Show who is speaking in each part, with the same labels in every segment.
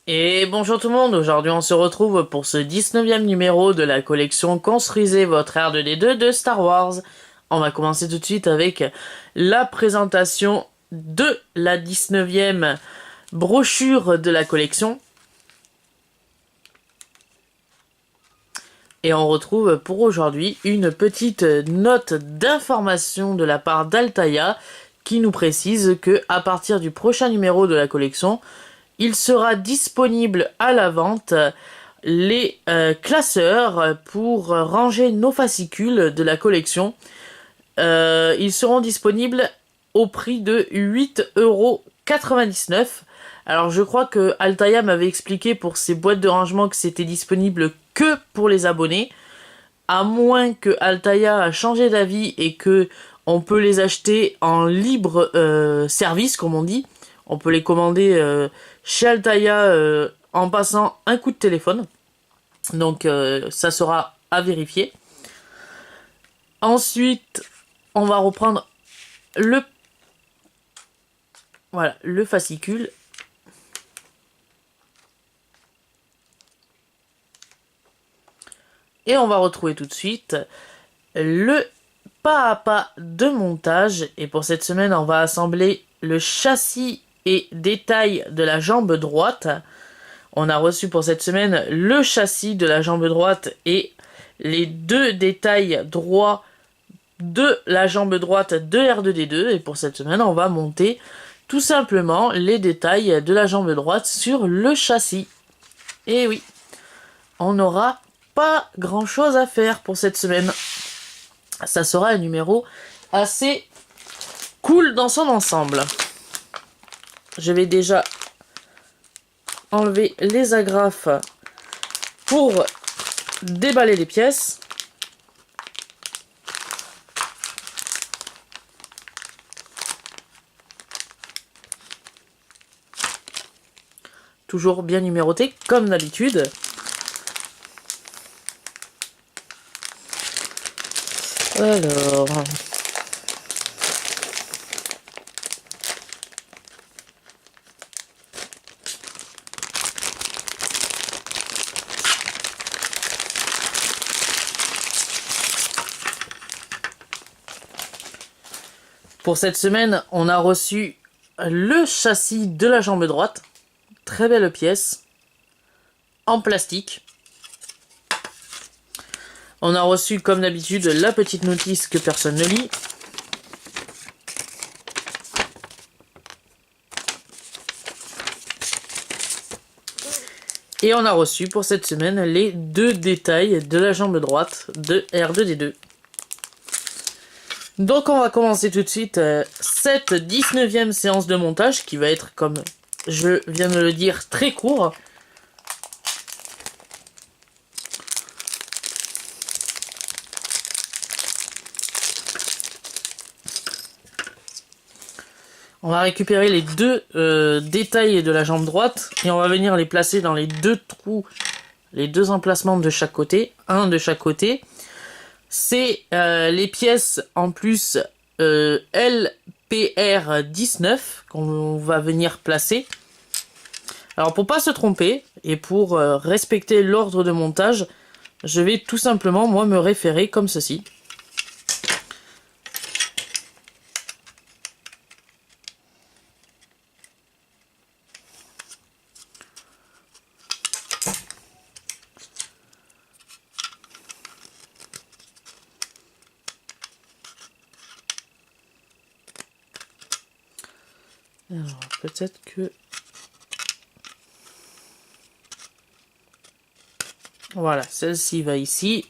Speaker 1: Et bonjour tout le monde, aujourd'hui on se retrouve pour ce 19e numéro de la collection Construisez votre R2D2 de Star Wars. On va commencer tout de suite avec la présentation de la 19e brochure de la collection. Et on retrouve pour aujourd'hui une petite note d'information de la part d'Altaïa qui nous précise que à partir du prochain numéro de la collection, il sera disponible à la vente les classeurs pour ranger nos fascicules de la collection. Ils seront disponibles au prix de 8,99 €. Alors je crois que Altaïa m'avait expliqué pour ces boîtes de rangement que c'était disponible que pour les abonnés. À moins que Altaïa a changé d'avis et que on peut les acheter en libre service, comme on dit. On peut les commander chez Altaïa en passant un coup de téléphone. Donc ça sera à vérifier. Ensuite, on va reprendre le fascicule. Et on va retrouver tout de suite le pas à pas de montage. Et pour cette semaine, on va assembler le châssis et détail de la jambe droite. On a reçu pour cette semaine le châssis de la jambe droite et les deux détails droits de la jambe droite de R2D2. Et pour cette semaine, on va monter tout simplement les détails de la jambe droite sur le châssis. Et oui, on n'aura pas grand chose à faire pour cette semaine. Ça sera un numéro assez cool dans son ensemble. Je vais déjà enlever les agrafes pour déballer les pièces. Toujours bien numéroté comme d'habitude. Alors, pour cette semaine, on a reçu le châssis de la jambe droite. Très belle pièce. En plastique. On a reçu, comme d'habitude, la petite notice que personne ne lit. Et on a reçu pour cette semaine les deux détails de la jambe droite de R2D2. Donc on va commencer tout de suite cette 19e séance de montage qui va être, comme je viens de le dire, très court. On va récupérer les deux détails de la jambe droite et on va venir les placer dans les deux trous, les deux emplacements de chaque côté, un de chaque côté. C'est les pièces en plus LPR19 qu'on va venir placer. Alors pour pas se tromper et pour respecter l'ordre de montage, je vais tout simplement moi me référer comme ceci. Alors, peut-être que... Voilà, celle-ci va ici.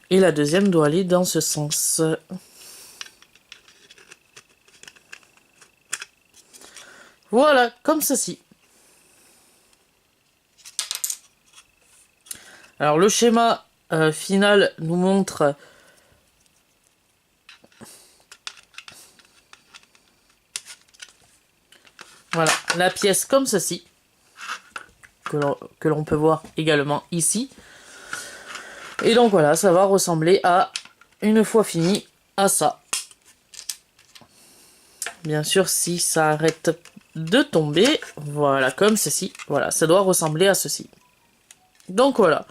Speaker 1: Et la deuxième doit aller dans ce sens. Voilà, comme ceci. Alors, le schéma final nous montre... Voilà, la pièce comme ceci, que l'on peut voir également ici. Et donc voilà, ça va ressembler à, une fois fini, à ça. Bien sûr, si ça arrête de tomber. Voilà, comme ceci. Voilà, ça doit ressembler à ceci. Donc voilà.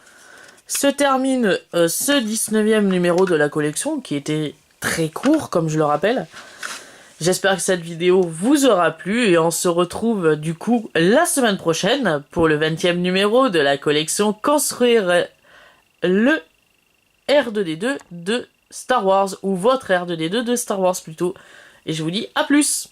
Speaker 1: Se termine ce 19e numéro de la collection, qui était très court, comme je le rappelle. J'espère que cette vidéo vous aura plu et on se retrouve du coup la semaine prochaine pour le 20e numéro de la collection Construire le R2D2 de Star Wars, ou votre R2D2 de Star Wars plutôt. Et je vous dis à plus!